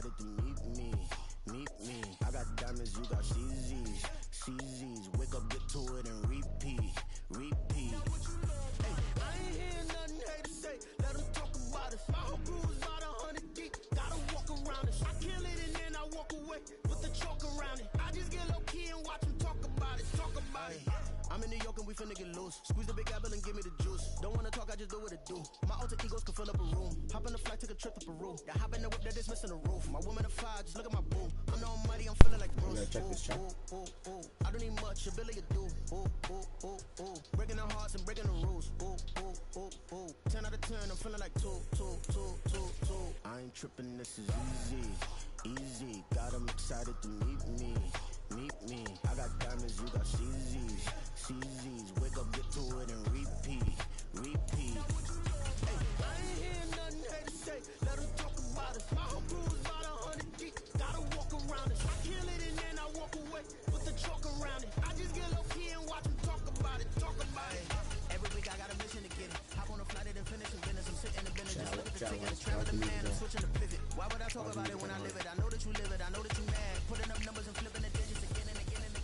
excited to meet me. I got diamonds, you got CZs. Wake up, get to it, and repeat. Hey, I ain't hearing nothing hate to say. Let them talk about us. My whole crew is about 100 deep. Gotta walk around it. I kill it and then I walk away with the chalk around it. I just get low key and watch them talk about it. I'm in New York and we finna get loose. Squeeze the big apple and give me the juice. Don't wanna talk, I just do what it do. My alter egos can fill up a room. Hop on a flight, take a trip to Peru. Yeah, hop in the whip that is missing the roof. My woman a fire, just look at my boo. I'm no money, I'm feeling like Bruce. Check this check. I don't need much, ability to do. Breaking the hearts and breaking the rules. 10 out of 10, I'm feeling like 2. I ain't tripping, this is easy. Got 'em excited to meet me. I got diamonds, you got CZs. Wake up, get to it, and repeat. Hey, I ain't hearing nothing hate to say. Let them talk about us. My whole crew is about 100 deep. Gotta walk around it. I kill it and then I walk away with the chalk around it. I just get low key and watch them talk about it. Every week I got a mission to get it. Hop on a flight and finish in business. I'm sitting in the business, just look at the ticket. Travel the man, I'm switching the pivot. Why would I talk about it when I live it? I know that you live it. I know that you mad. Putting up numbers and flipping the digits again and again and again.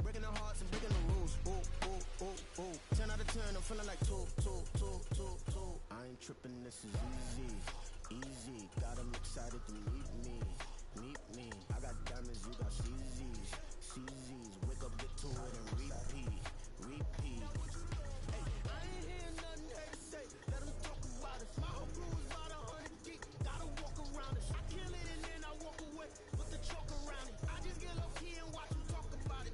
Breaking the hearts and breaking the rules. 10 out of 10, I'm feeling like 2. I ain't tripping, this is easy. Got 'em excited to meet me. I got diamonds, you got CZs. Wake up, get to it, and repeat. Hey, I ain't hearing nothing hate to say. Let them talk about us. My whole crew is about 100 deep. Gotta walk around it. I kill it and then I walk away with the chalk around it. I just get low key and watch them talk about it.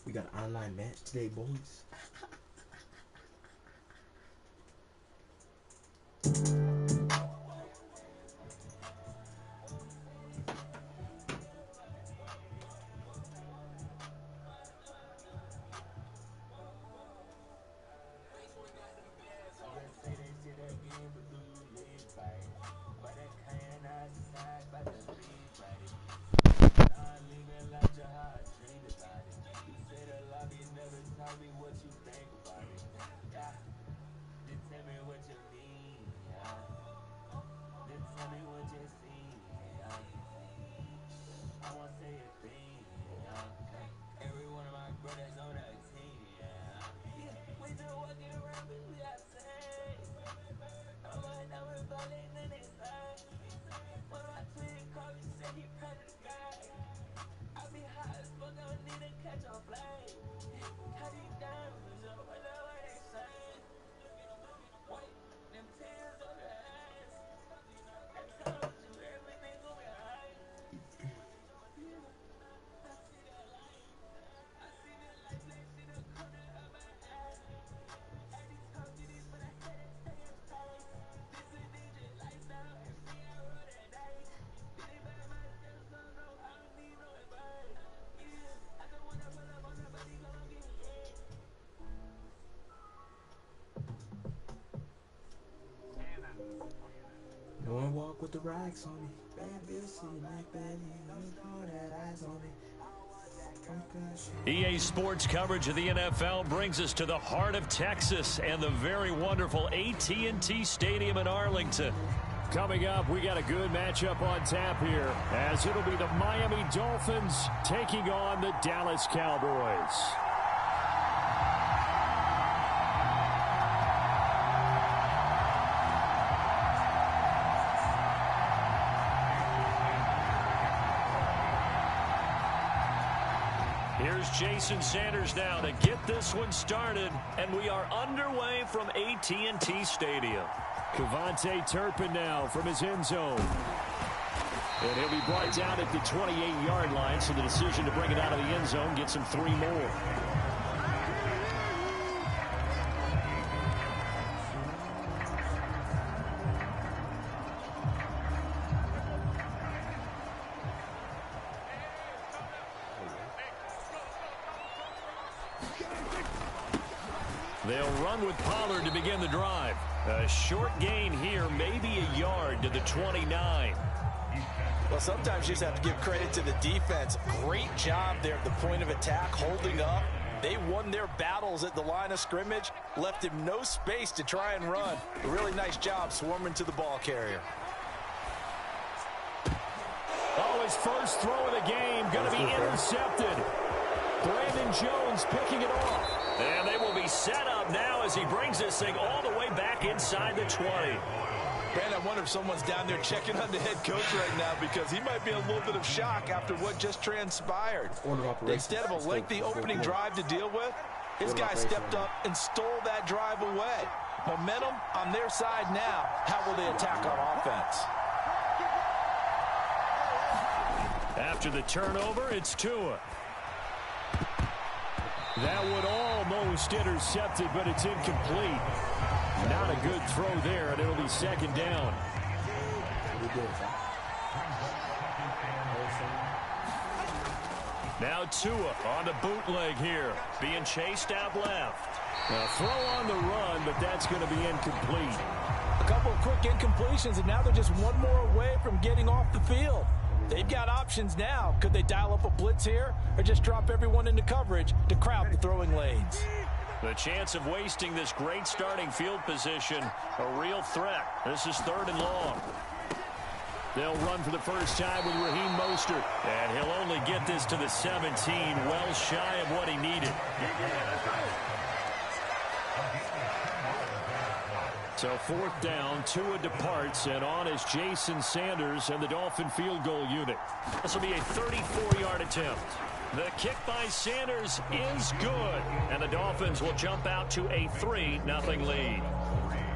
We got an online match today, boys. Don't walk with the racks on me. Bad bitch, see like that. All that eyes on me. EA Sports coverage of the NFL brings us to the heart of Texas and the very wonderful AT&T Stadium in Arlington. Coming up, we got a good matchup on tap here, as it'll be the Miami Dolphins taking on the Dallas Cowboys. Here's Jason Sanders now to get this one started, and we are underway from AT&T Stadium. Kevontae Turpin now from his end zone. And he'll be brought down at the 28-yard line, so the decision to bring it out of the end zone gets him 3 more. They'll run with Pollard to begin the drive. A short gain here, maybe a yard to the 29. Well, sometimes you just have to give credit to the defense. Great job there at the point of attack, holding up. They won their battles at the line of scrimmage, left him no space to try and run. A really nice job swarming to the ball carrier. Oh, his first throw of the game going to be intercepted. Brandon Jones picking it off. And they will be set up now as he brings this thing all the way back inside the 20. Brandon, I wonder if someone's down there checking on the head coach right now, because he might be in a little bit of shock after what just transpired. Instead of a lengthy opening drive to deal with, his guy stepped up and stole that drive away. Momentum on their side now. How will they attack on offense? After the turnover, it's Tua. That would almost intercepted, but it's incomplete. Not a good throw there, and it'll be second down. Now Tua on the bootleg here, being chased out left. A throw on the run, but that's going to be incomplete. A couple of quick incompletions, and now they're just one more away from getting off the field. They've got options now. Could they dial up a blitz here or just drop everyone into coverage to crowd the throwing lanes? The chance of wasting this great starting field position, a real threat. This is 3rd and long. They'll run for the first time with Raheem Mostert. And he'll only get this to the 17, well shy of what he needed. So 4th down, Tua departs, and on is Jason Sanders and the Dolphin field goal unit. This will be a 34-yard attempt. The kick by Sanders is good, and the Dolphins will jump out to a 3-0 lead.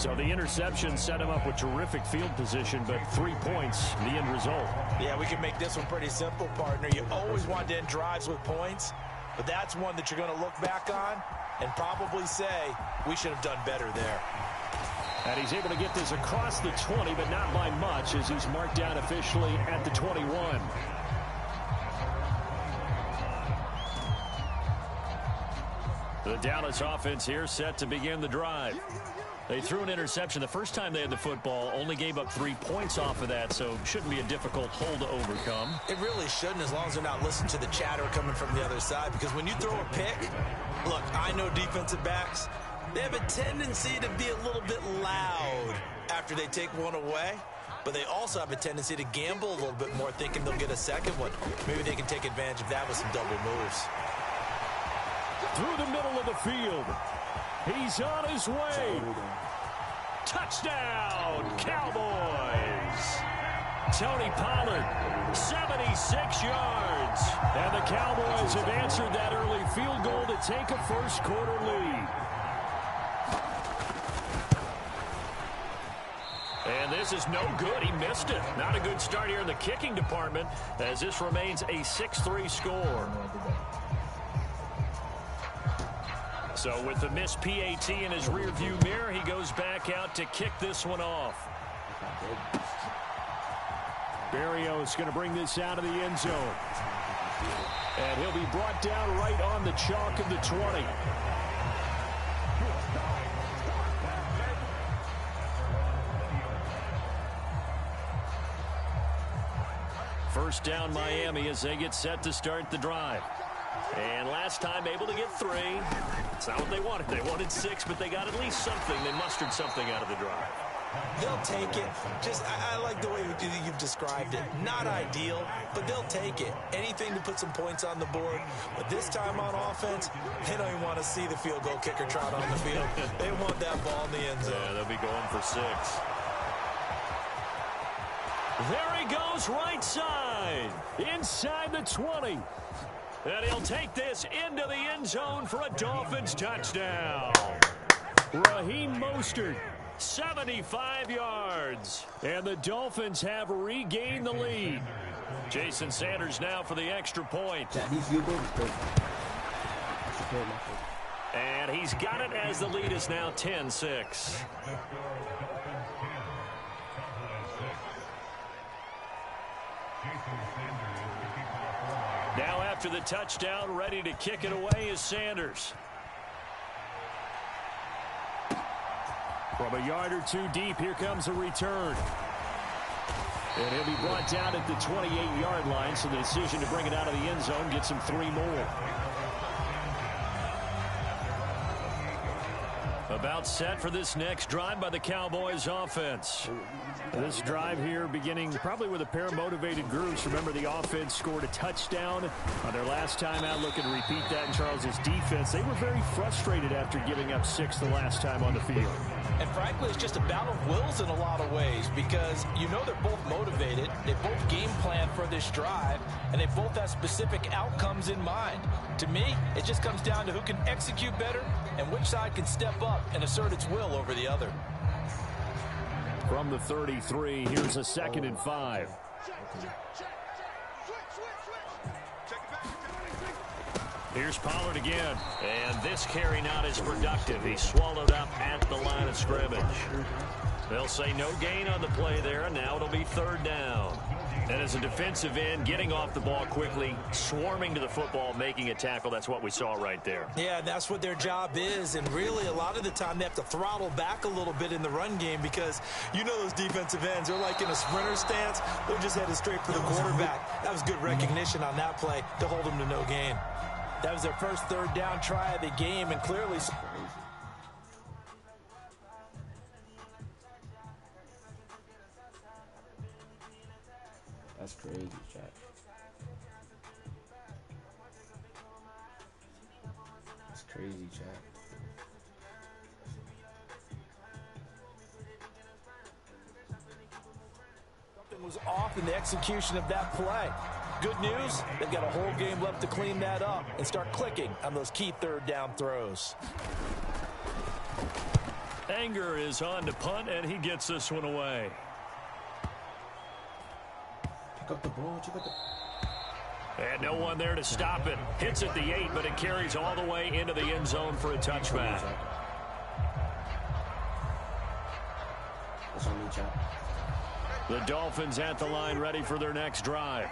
So the interception set him up with terrific field position, but 3 points, the end result. Yeah, we can make this one pretty simple, partner. You always want to end drives with points, but that's one that you're going to look back on and probably say, we should have done better there. And he's able to get this across the 20, but not by much, as he's marked down officially at the 21. The Dallas offense here set to begin the drive. They threw an interception the first time they had the football, only gave up 3 points off of that, so shouldn't be a difficult hole to overcome. It really shouldn't, as long as they're not listening to the chatter coming from the other side, because when you throw a pick, look, I know defensive backs, they have a tendency to be a little bit loud after they take one away, but they also have a tendency to gamble a little bit more, thinking they'll get a second one. Maybe they can take advantage of that with some double moves. Through the middle of the field. He's on his way. Touchdown, Cowboys. Tony Pollard, 76 yards. And the Cowboys have answered that early field goal to take a first-quarter lead. And this is no good. He missed it. Not a good start here in the kicking department, as this remains a 6-3 score. So with the missed PAT in his rearview mirror, he goes back out to kick this one off. Berrios going to bring this out of the end zone. And he'll be brought down right on the chalk of the 20. First down, Miami, as they get set to start the drive. And last time able to get 3. It's not what they wanted. They wanted 6, but they got at least something. They mustered something out of the drive. They'll take it. Just, I like the way you've described it. Not ideal, but they'll take it. Anything to put some points on the board. But this time on offense, they don't even want to see the field goal kicker trot on the field. They want that ball in the end zone. Yeah, they'll be going for 6. There he goes, right side. Inside the 20. And he'll take this into the end zone for a Dolphins touchdown. Raheem Mostert, 75 yards. And the Dolphins have regained the lead. Jason Sanders now for the extra point. And he's got it as the lead is now 10-6. Now after the touchdown, ready to kick it away is Sanders. From a yard or two deep, here comes a return. And he'll be brought down at the 28-yard line, so the decision to bring it out of the end zone gets him 3 more. About set for this next drive by the Cowboys offense. This drive here beginning probably with a pair of motivated groups. Remember, the offense scored a touchdown on their last time out. Looking to repeat that in Charles's defense. They were very frustrated after giving up 6 the last time on the field. And frankly, it's just a battle of wills in a lot of ways because you know they're both motivated. They both game plan for this drive, and they both have specific outcomes in mind. To me, it just comes down to who can execute better and which side can step up and assert its will over the other. From the 33, here's a 2nd and 5. Here's Pollard again. And this carry not as productive. He's swallowed up at the line of scrimmage. They'll say no gain on the play there, and now it'll be 3rd down. And as a defensive end, getting off the ball quickly, swarming to the football, making a tackle, that's what we saw right there. Yeah, that's what their job is, and really a lot of the time they have to throttle back a little bit in the run game because you know those defensive ends, they're like in a sprinter stance. They're just headed straight for the quarterback. That was good recognition on that play to hold them to no gain. That was their first 3rd down try of the game, and clearly... That's crazy, Jack. That's crazy, Jack. Something was off in the execution of that play. Good news, they've got a whole game left to clean that up and start clicking on those key 3rd down throws. Anger is on to punt, and he gets this one away. Pick up the ball, check out the... And no one there to stop it. Hits at the 8, but it carries all the way into the end zone for a touchback. That's on me, Jack. The Dolphins at the line ready for their next drive.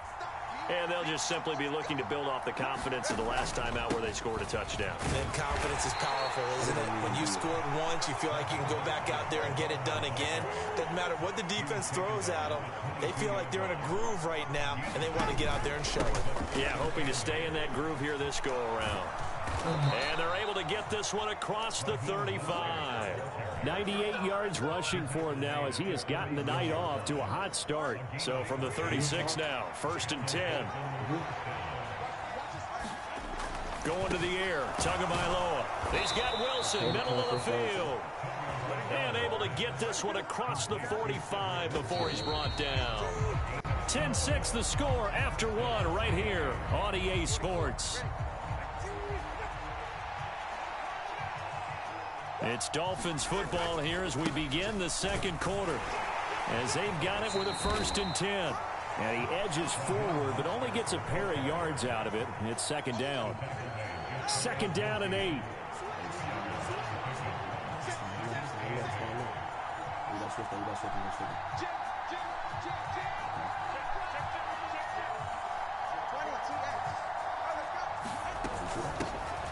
And they'll just simply be looking to build off the confidence of the last time out where they scored a touchdown. And confidence is powerful, isn't it? When you scored once, you feel like you can go back out there and get it done again. Doesn't matter what the defense throws at them. They feel like they're in a groove right now, and they want to get out there and show it. Yeah, hoping to stay in that groove here this go-around. And they're able to get this one across the 35. 98 yards rushing for him now as he has gotten the night off to a hot start. So from the 36 now, 1st and 10. Going to the air, Tagovailoa. He's got Wilson, middle of the field. And able to get this one across the 45 before he's brought down. 10-6 the score after 1 right here on EA Sports. It's Dolphins football here as we begin the 2nd quarter. As they've got it with a 1st and 10. And he edges forward, but only gets a pair of yards out of it. It's 2nd down. 2nd down and 8.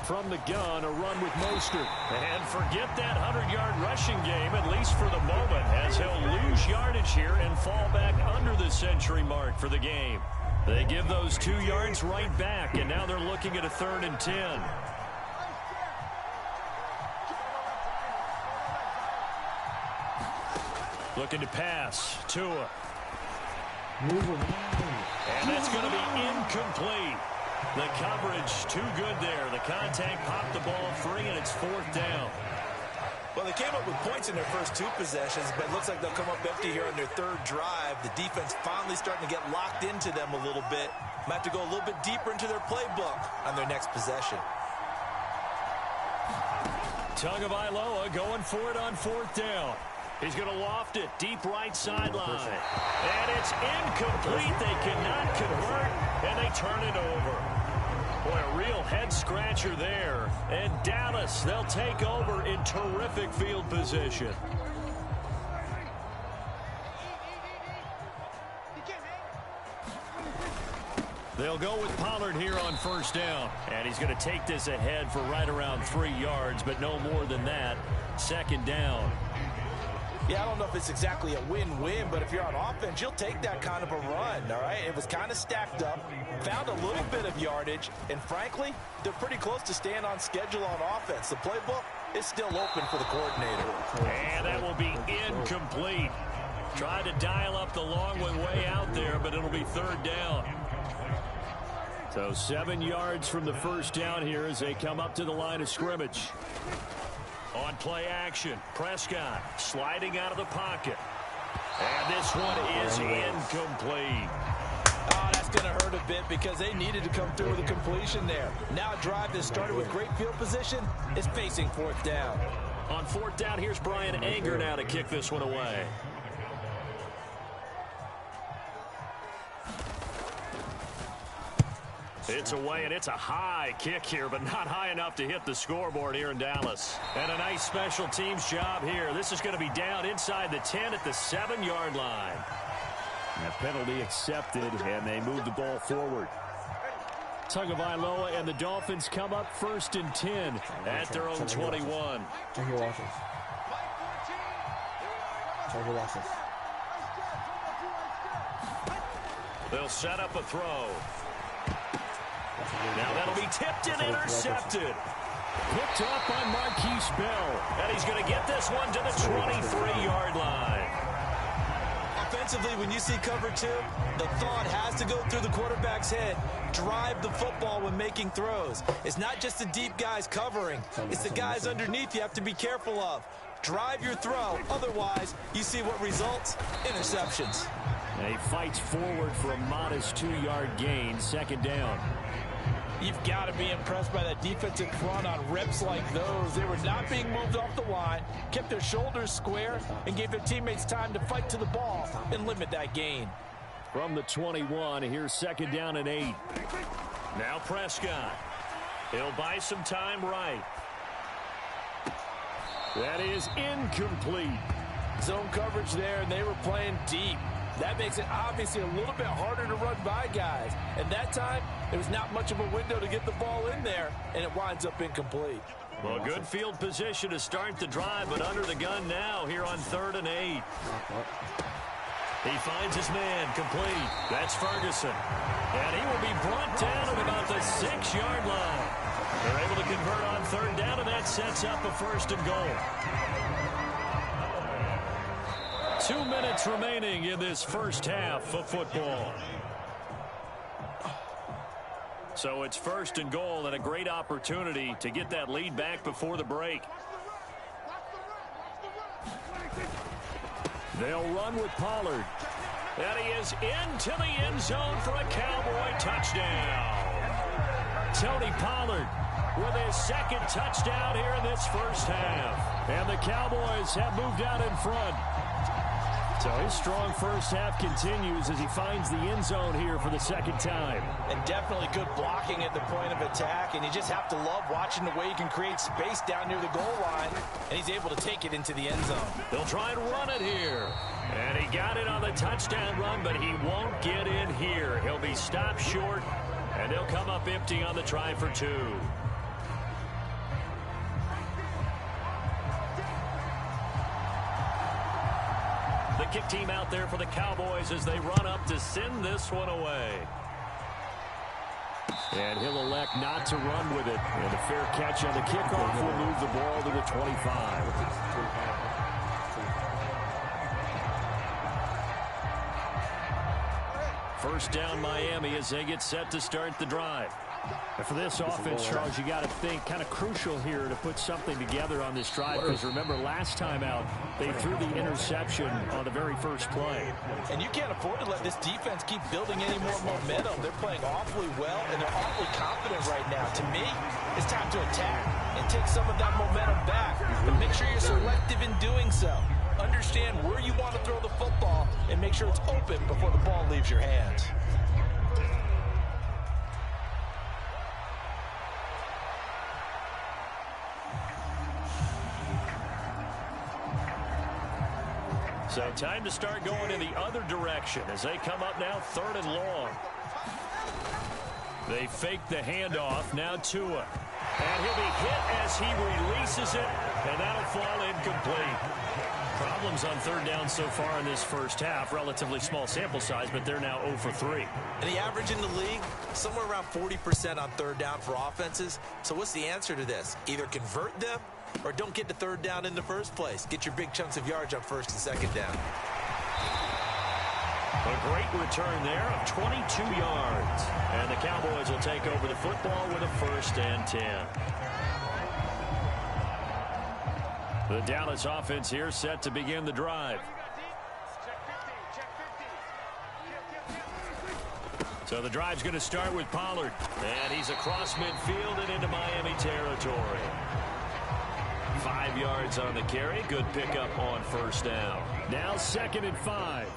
From the gun, a run with Mostert. And forget that 100-yard rushing game, at least for the moment, as he'll lose yardage here and fall back under the century mark for the game. They give those 2 yards right back, and now they're looking at a 3rd and 10. Looking to pass. Tua. And that's going to be incomplete. The coverage too good there. The contact popped the ball free, and it's 4th down. Well, they came up with points in their first 2 possessions, but it looks like they'll come up empty here on their 3rd drive. The defense finally starting to get locked into them a little bit. Might have to go a little bit deeper into their playbook on their next possession. Tagovailoa going for it on 4th down. He's going to loft it deep right sideline. And it's incomplete. They cannot convert, and they turn it over. Boy, a real head-scratcher there. And Dallas, they'll take over in terrific field position. They'll go with Pollard here on 1st down. And he's going to take this ahead for right around 3 yards, but no more than that. 2nd down. Yeah, I don't know if it's exactly a win-win, but if you're on offense, you'll take that kind of a run, all right? It was kind of stacked up, found a little bit of yardage, and frankly, they're pretty close to staying on schedule on offense. The playbook is still open for the coordinator. And that will be incomplete. Tried to dial up the long way out there, but it'll be 3rd down. So 7 yards from the 1st down here as they come up to the line of scrimmage. On play action, Prescott sliding out of the pocket. And this one is incomplete. Oh, that's going to hurt a bit because they needed to come through with a completion there. Now a drive that started with great field position is facing 4th down. On 4th down, here's Brian Anger now to kick this one away. It's away, and it's a high kick here, but not high enough to hit the scoreboard here in Dallas. And a nice special teams job here. This is going to be down inside the 10 at the 7-yard line. And a penalty accepted, and they move the ball forward. Tagovailoa and the Dolphins come up 1st and 10 at their own 21. Check your watches. Check your watches. They'll set up a throw. Now that'll be tipped and intercepted. Picked up by Marquise Bell. And he's going to get this one to the 23-yard line. Offensively, when you see cover 2, the thought has to go through the quarterback's head. Drive the football when making throws. It's not just the deep guys covering. It's the guys underneath you have to be careful of. Drive your throw. Otherwise, you see what results? Interceptions. And he fights forward for a modest 2-yard gain. 2nd down. You've got to be impressed by that defensive front on reps like those. They were not being moved off the line, kept their shoulders square, and gave their teammates time to fight to the ball and limit that gain. From the 21, here's 2nd down and 8. Now Prescott. He'll buy some time right. That is incomplete. Zone coverage there, and they were playing deep. That makes it obviously a little bit harder to run by guys. And that time, there was not much of a window to get the ball in there, and it winds up incomplete. Well, good field position to start the drive, but under the gun now here on 3rd and 8. He finds his man, complete. That's Ferguson. And he will be brought down at about the 6-yard line. They're able to convert on 3rd down, and that sets up a 1st and goal. 2 minutes remaining in this first half of football. So it's 1st and goal, and a great opportunity to get that lead back before the break. They'll run with Pollard. And he is into the end zone for a Cowboy touchdown. Tony Pollard with his 2nd touchdown here in this first half. And the Cowboys have moved out in front. So his strong first half continues as he finds the end zone here for the 2nd time. And definitely good blocking at the point of attack, and you just have to love watching the way he can create space down near the goal line, and he's able to take it into the end zone. They'll try and run it here. And he got it on the touchdown run, but he won't get in here. He'll be stopped short, and they'll come up empty on the try for 2. The kick team out there for the Cowboys as they run up to send this one away. And he'll elect not to run with it. And a fair catch on the kickoff will move the ball to the 25. First down Miami as they get set to start the drive. And for this offense, Charles, you got to think kind of crucial here to put something together on this drive, because remember last time out they threw the interception on the very first play. And you can't afford to let this defense keep building any more momentum. They're playing awfully well, and they're awfully confident right now. To me, it's time to attack and take some of that momentum back, but make sure you're selective in doing so. Understand where you want to throw the football and make sure it's open before the ball leaves your hands. So time to start going in the other direction as they come up now 3rd and long. They fake the handoff. Now Tua. And he'll be hit as he releases it, and that'll fall incomplete. Problems on 3rd down so far in this first half. Relatively small sample size, but they're now 0 for 3. And the average in the league, somewhere around 40% on 3rd down for offenses. So what's the answer to this? Either convert them or don't get to 3rd down in the first place. Get your big chunks of yards on 1st and 2nd down. A great return there of 22 yards. And the Cowboys will take over the football with a 1st and 10. The Dallas offense here set to begin the drive. So the drive's going to start with Pollard. And he's across midfield and into Miami territory. 5 yards on the carry. Good pickup on 1st down. Now 2nd and 5.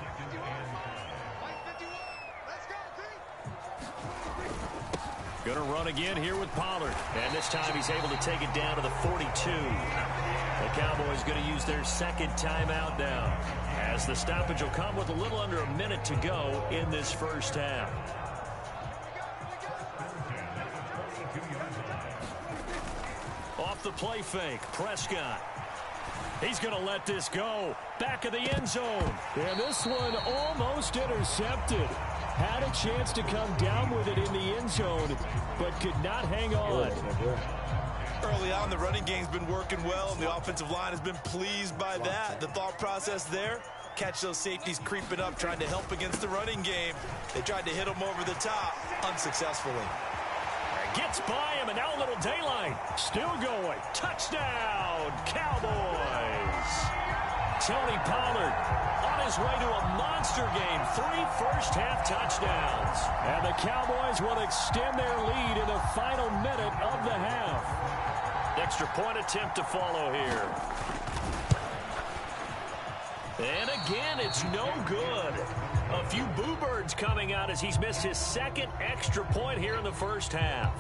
Going to run again here with Pollard. And this time he's able to take it down to the 42. The Cowboys going to use their 2nd timeout now, as the stoppage will come with a little under a minute to go in this first half. Off the play fake, Prescott. He's going to let this go. Back of the end zone. And this one almost intercepted. Had a chance to come down with it in the end zone, but could not hang on. Early on, the running game's been working well, and the offensive line has been pleased by that. The thought process there, catch those safeties creeping up, trying to help against the running game. They tried to hit them over the top, unsuccessfully. Gets by him, and now a little daylight. Still going. Touchdown, Cowboys. Tony Pollard on his way to a monster game. 3 first-half touchdowns. And the Cowboys will extend their lead in the final minute of the half. Extra point attempt to follow here. And again, it's no good. A few boo birds coming out as he's missed his 2nd extra point here in the first half.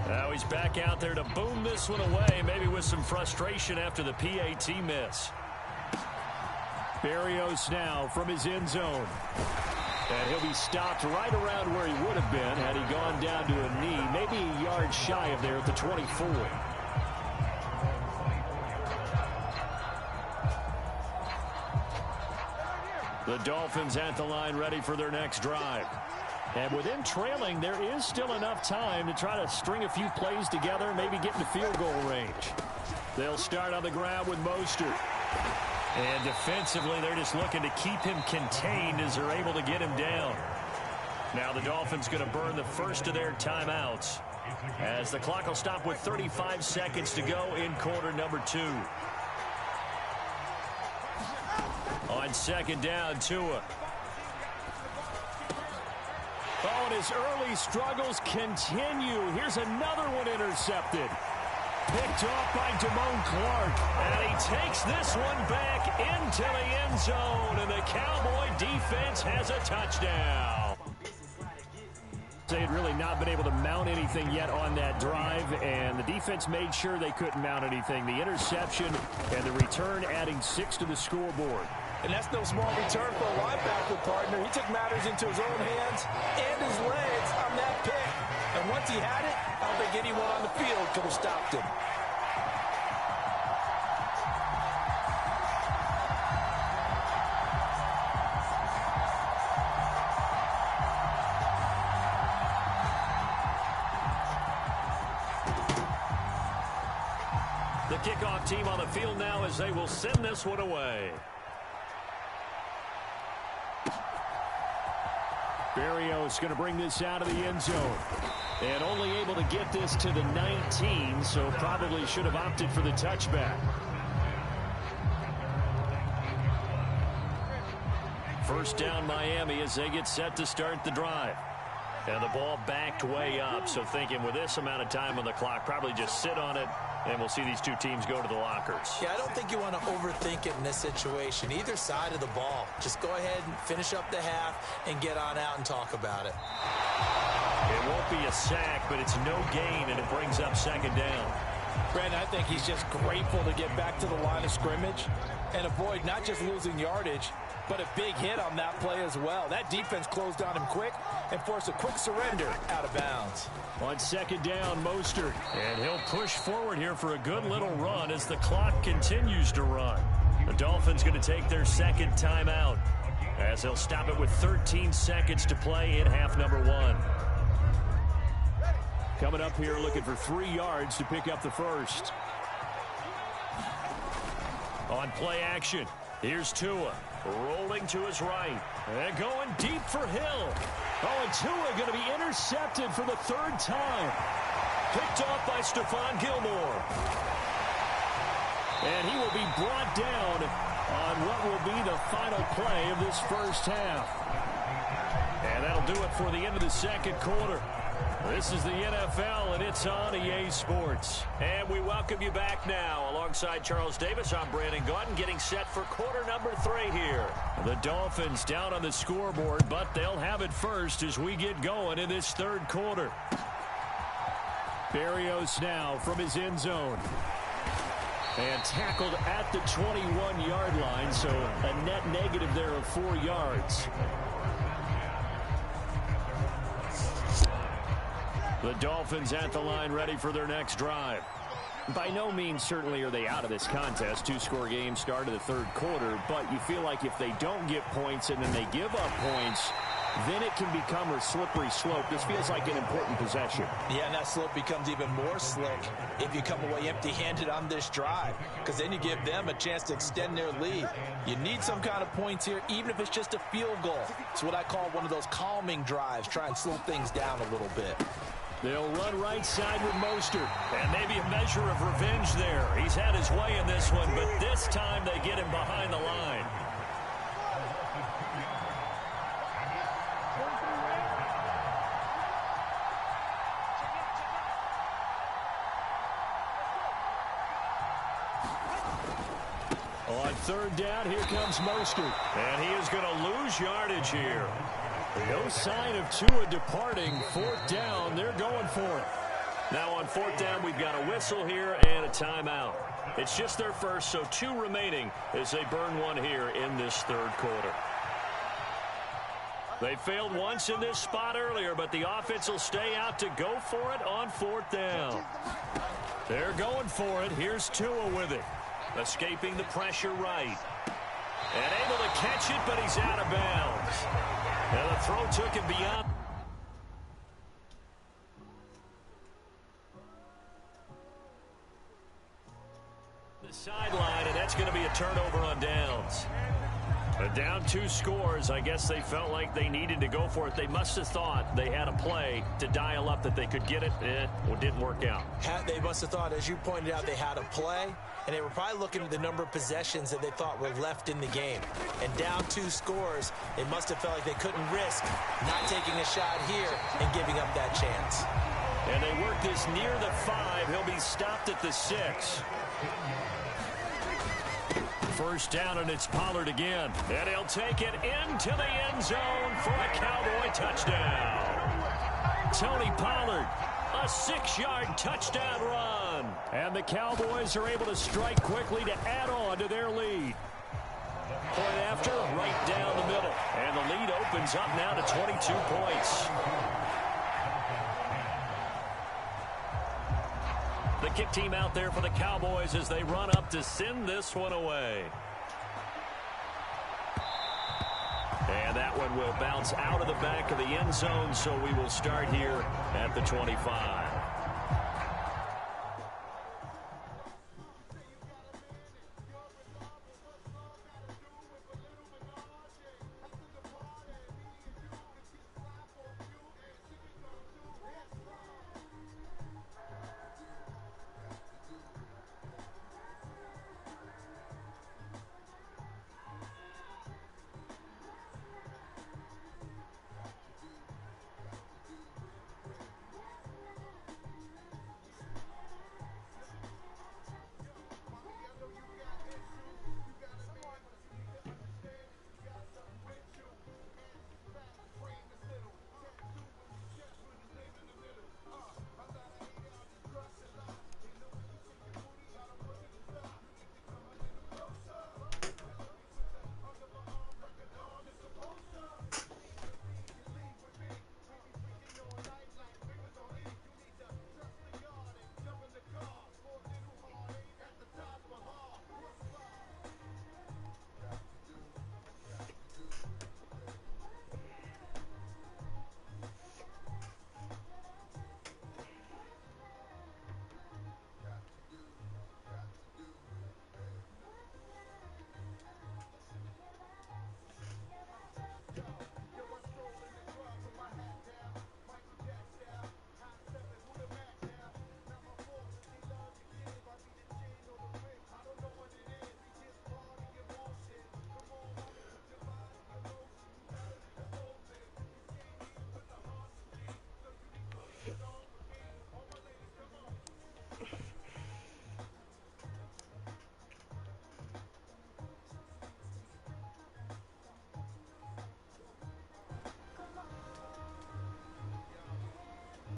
Now he's back out there to boom this one away, maybe with some frustration after the PAT miss. Berrios now from his end zone. And he'll be stopped right around where he would have been had he gone down to a knee, maybe a yard shy of there at the 24. The Dolphins at the line ready for their next drive. And with them trailing, there is still enough time to try to string a few plays together, maybe get into field goal range. They'll start on the ground with Mostert. And defensively, they're just looking to keep him contained as they're able to get him down. Now the Dolphins going to burn the first of their timeouts, as the clock will stop with 35 seconds to go in quarter number 2. On 2nd down, Tua. Oh, and his early struggles continue. Here's another one intercepted. Picked off by Damone Clark. And he takes this one back into the end zone. And the Cowboy defense has a touchdown. They had really not been able to mount anything yet on that drive, and the defense made sure they couldn't mount anything. The interception and the return adding 6 to the scoreboard. And that's no small return for a linebacker partner. He took matters into his own hands and his legs on that pick. And once he had it, I don't think anyone on the field could have stopped him. The kickoff team on the field now as they will send this one away. Berrios going to bring this out of the end zone. And only able to get this to the 19, so probably should have opted for the touchback. First down Miami as they get set to start the drive. And the ball backed way up, so thinking with this amount of time on the clock, probably just sit on it, and we'll see these two teams go to the lockers. Yeah, I don't think you want to overthink it in this situation. Either side of the ball. Just go ahead and finish up the half and get on out and talk about it. It won't be a sack, but it's no gain, and it brings up second down. Brandon, I think he's just grateful to get back to the line of scrimmage and avoid not just losing yardage, but a big hit on that play as well. That defense closed on him quick and forced a quick surrender out of bounds. On second down, Mostert. And he'll push forward here for a good little run as the clock continues to run. The Dolphins going to take their second timeout as they'll stop it with 13 seconds to play in half number 1. Coming up here looking for 3 yards to pick up the first. On play action, here's Tua. Rolling to his right. And going deep for Hill. Oh, and Tua going to be intercepted for the 3rd time. Picked off by Stephon Gilmore. And he will be brought down on what will be the final play of this first half. And that'll do it for the end of the second quarter. This is the NFL, and it's on EA Sports. And we welcome you back now. Alongside Charles Davis, I'm Brandon Gaudin, getting set for quarter number 3 here. The Dolphins down on the scoreboard, but they'll have it first as we get going in this 3rd quarter. Berrios now from his end zone. And tackled at the 21-yard line, so a net negative there of 4 yards. The Dolphins at the line ready for their next drive. By no means certainly are they out of this contest. 2-score game start of the 3rd quarter, but you feel like if they don't get points and then they give up points, then it can become a slippery slope. This feels like an important possession. Yeah, and that slope becomes even more slick if you come away empty-handed on this drive, because then you give them a chance to extend their lead. You need some kind of points here, even if it's just a field goal. It's what I call one of those calming drives. Try and slow things down a little bit. They'll run right side with Mostert. And maybe a measure of revenge there. He's had his way in this one, but this time they get him behind the line. On 3rd down, here comes Mostert. And he is going to lose yardage here. No sign of Tua departing. 4th down, they're going for it. Now on 4th down, we've got a whistle here and a timeout. It's just their first, so 2 remaining as they burn 1 here in this 3rd quarter. They failed once in this spot earlier, but the offense will stay out to go for it on 4th down. They're going for it. Here's Tua with it. Escaping the pressure right. And able to catch it, but he's out of bounds. And the throw took him beyond. The sideline, and that's going to be a turnover on downs. But down 2 scores, I guess they felt like they needed to go for it. They must have thought they had a play to dial up that they could get it. It didn't work out. They must have thought, as you pointed out, they had a play, and they were probably looking at the number of possessions that they thought were left in the game. And down 2 scores, they must have felt like they couldn't risk not taking a shot here and giving up that chance. And they work this near the 5. He'll be stopped at the 6. First down, and it's Pollard again. And he'll take it into the end zone for a Cowboy touchdown. Tony Pollard, a 6-yard touchdown run. And the Cowboys are able to strike quickly to add on to their lead. Point after, right down the middle. And the lead opens up now to 22 points. The kick team out there for the Cowboys as they run up to send this one away. And that one will bounce out of the back of the end zone, so we will start here at the 25.